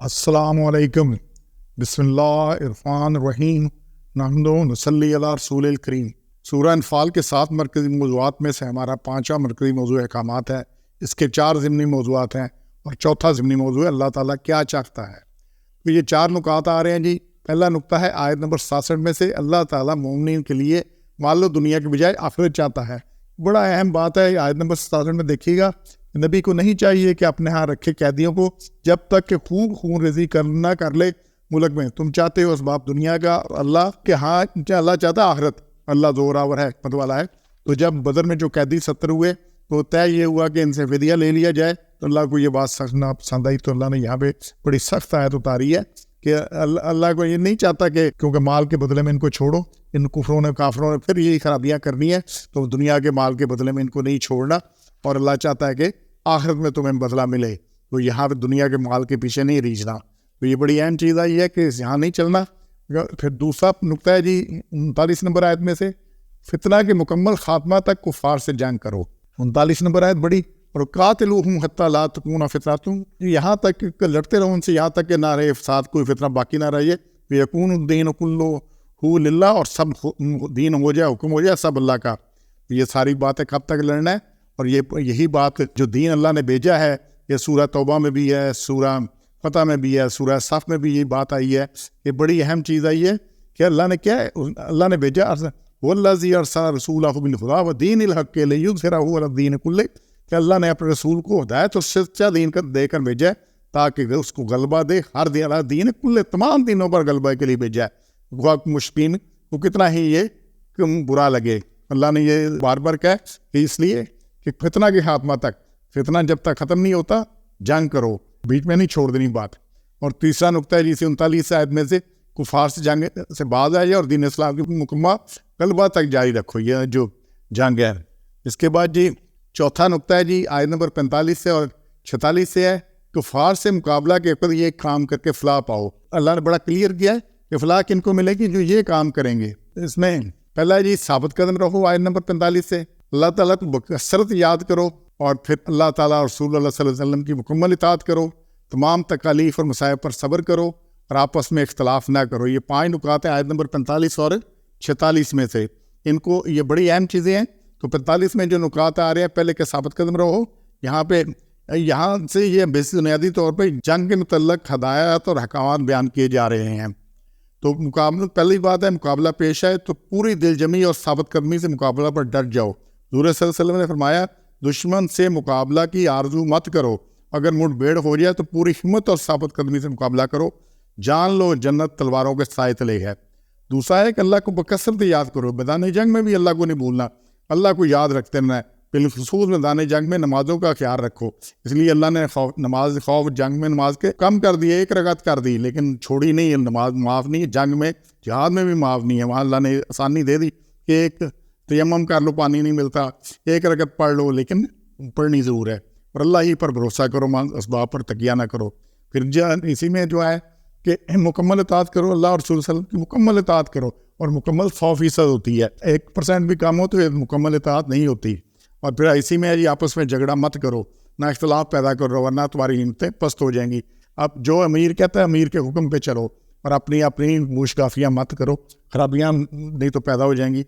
السلام علیکم، بسم اللہ الرحمن الرحیم، نحمد و نصلی علی رسول الکریم۔ سورہ انفال کے 7 مرکزی موضوعات میں سے ہمارا 5واں مرکزی موضوع احکامات ہے۔ اس کے 4 ضمنی موضوعات ہیں اور چوتھا ضمنی موضوع ہے اللہ تعالیٰ کیا چاہتا ہے۔ تو یہ 4 نکات آ رہے ہیں جی۔ پہلا نقطہ ہے آیت نمبر 66 میں سے اللہ تعالیٰ مومنین کے لیے مال و دنیا کے بجائے آخرت چاہتا ہے۔ بڑا اہم بات ہے آیت نمبر 67 میں، دیکھیے گا نبی کو نہیں چاہیے کہ اپنے ہاں رکھے قیدیوں کو جب تک کہ خوب خون ریزی نہ کر لے ملک میں۔ تم چاہتے ہو اسباب دنیا کا، اور اللہ کے ہاں اللہ چاہتا آخرت۔ اللہ زوراور ہے، حکمت والا ہے۔ تو جب بدر میں جو قیدی 70 ہوئے تو طے یہ ہوا کہ ان سے فدیہ لے لیا جائے، تو اللہ کو یہ بات سخت نہ پسند آئی، تو اللہ نے یہاں پہ بڑی سخت آیت اتاری ہے کہ اللہ کو یہ نہیں چاہتا کہ کیونکہ مال کے بدلے میں ان کو چھوڑو، ان کفروں نے کافروں نے پھر یہی خرابیاں کرنی ہے، تو دنیا کے مال کے بدلے میں ان کو نہیں چھوڑنا، اور اللہ چاہتا ہے کہ آخرت میں تمہیں بدلہ ملے۔ تو یہاں پہ دنیا کے مال کے پیچھے نہیں ریجھنا۔ تو یہ بڑی اہم چیز آئی ہے کہ یہاں نہیں چلنا۔ پھر دوسرا نقطہ ہے جی 39 نمبر آیت میں سے، فتنہ کے مکمل خاتمہ تک کفار سے جنگ کرو۔ 39 نمبر آیت بڑی، اور قاتلوہم حتی لا تکون فتنۃ، یہاں تک کہ لڑتے رہو ان سے یہاں تک کہ نہ رہے فساد، کوئی فتنہ باقی نہ رہے، یکون الدین کلہ للہ، اور سب دین ہو جائے، حکم ہو جائے سب اللہ کا۔ یہ ساری باتیں کب تک لڑنا ہے، اور یہی بات جو دین اللہ نے بھیجا ہے، یہ سورہ توبہ میں بھی ہے، سورہ فتح میں بھی ہے، سورہ صف میں بھی یہ بات آئی ہے۔ یہ بڑی اہم چیز آئی ہے کہ اللہ نے کیا ہے، اللہ نے بھیجا وَالَّذِي أَرْسَلَ رَسُولَهُ بِالْهُدَىٰ وَدِينِ الْحَقِّ لِيُظْهِرَهُ عَلَى الدِّينِ كُلِّهِ، کہ اللہ نے اپنے رسول کو ہدایت اور سچا دین دے کر بھیجا ہے تاکہ اس کو غلبہ دے ہر دین کل، تمام دینوں پر غلبہ کے لیے بھیجا ہے۔ مشکین کو کتنا ہی یہ برا لگے، اللہ نے یہ بار بار کہا کہ اس لیے کہ فتنہ کے خاتمہ تک، فتنہ جب تک ختم نہیں ہوتا جنگ کرو، بیچ میں نہیں چھوڑ دینی بات۔ اور تیسرا نقطہ ہے جسے 39 آیت میں سے، کفار سے جنگ سے باز آئے اور دین اسلام کی مکمل غلبہ تک جاری رکھو، یہ جو جنگ ہے۔ اس کے بعد جی چوتھا نقطہ ہے جی آیت نمبر 45 سے اور 46 سے ہے، کفار سے مقابلہ کے وقت یہ کام کر کے فلاح پاؤ۔ اللہ نے بڑا کلیئر کیا ہے کہ فلاح کن کو ملے گی، جو یہ کام کریں گے۔ اس میں پہلا ہے جی ثابت قدم رہو، آیت نمبر 45 سے اللہ تعالیٰ کو بکثرت یاد کرو، اور پھر اللہ تعالیٰ اور رسول اللہ صلی اللہ علیہ وسلم کی مکمل اطاعت کرو، تمام تکالیف اور مصائب پر صبر کرو، اور آپس میں اختلاف نہ کرو۔ یہ 5 نکات ہیں آیت نمبر 45 اور 46 میں سے، ان کو یہ بڑی اہم چیزیں ہیں۔ تو 45 میں جو نکات آ رہے ہیں، پہلے کہ ثابت قدم رہو، یہاں سے یہ بنیادی طور پہ جنگ کے متعلق ہدایات اور احکامات بیان کیے جا رہے ہیں۔ تو مقابلہ، پہلی بات ہے مقابلہ پیش ہے تو پوری دل جمی اور ثابت قدمی سے مقابلہ پر ڈٹ جاؤ۔ حضور صلی اللہ علیہ وسلم نے فرمایا، دشمن سے مقابلہ کی آرزو مت کرو، اگر مٹ بھیڑ ہو جائے تو پوری ہمت اور ثابت قدمی سے مقابلہ کرو، جان لو جنت تلواروں کے سائے تلے ہے۔ دوسرا ہے کہ اللہ کو بکثرت یاد کرو، میدان جنگ میں بھی اللہ کو نہیں بھولنا، اللہ کو یاد رکھتے رہنا ہے۔ بالخصوص میدان جنگ میں نمازوں کا خیال رکھو، اس لیے اللہ نے نماز خوف جنگ میں نماز کے کم کر دی، 1 رکعت کر دی، لیکن چھوڑی نہیں، نماز معاف نہیں ہے۔ جنگ میں جہاد میں بھی معاف نہیں ہے، وہاں اللہ نے آسانی دے دی کہ ایک تیمم کر لو، پانی نہیں ملتا، 1 رکعت پڑھ لو، لیکن پڑھنی ضرور ہے، اور اللہ ہی پر بھروسہ کرو، اسباب پر تکیہ نہ کرو۔ پھر اسی میں جو ہے کہ مکمل اطاعت کرو، اللہ اور رسول صلی اللہ علیہ وسلم کی مکمل اطاعت کرو، اور مکمل 100% ہوتی ہے، 1% بھی کم ہو تو مکمل اطاعت نہیں ہوتی۔ اور پھر اسی میں جی آپس میں جھگڑا مت کرو، نہ اختلاف پیدا کرو، ورنہ تمہاری ہمتیں پست ہو جائیں گی۔ اب جو امیر کہتا ہے امیر کے حکم پہ چلو، اور اپنی موشگافیاں مت کرو، خرابیاں نہیں تو پیدا ہو جائیں گی،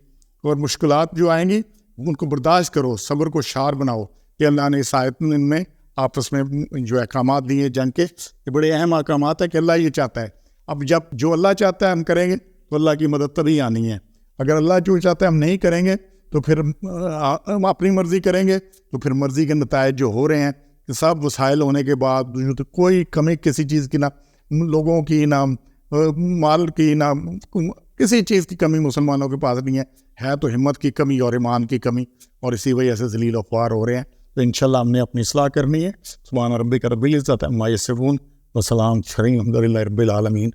اور مشکلات جو آئیں گی ان کو برداشت کرو، صبر کو شعار بناؤ، کہ اللہ نے اس آیت میں آپس میں جو احکامات دیے جنگ کے، یہ بڑے اہم احکامات ہیں کہ اللہ یہ چاہتا ہے۔ اب جب جو اللہ چاہتا ہے ہم کریں گے تو اللہ کی مدد تبھی آنی ہے، اگر اللہ جو چاہتا ہے ہم نہیں کریں گے تو پھر ہم اپنی مرضی کریں گے، تو پھر مرضی کے نتائج جو ہو رہے ہیں کہ سب وسائل ہونے کے بعد کوئی کمی کسی چیز کی، نہ لوگوں کی، نہ مال کی، نہ کسی چیز کی کمی مسلمانوں کے پاس نہیں ہے تو ہمت کی کمی اور ایمان کی کمی، اور اسی وجہ سے ذلیل و خوار ہو رہے ہیں۔ تو انشاءاللہ ہم نے اپنی اصلاح کرنی ہے۔ سبحان ربک رب العزت عما یصفون وسلام الحمد للہ رب العالمین۔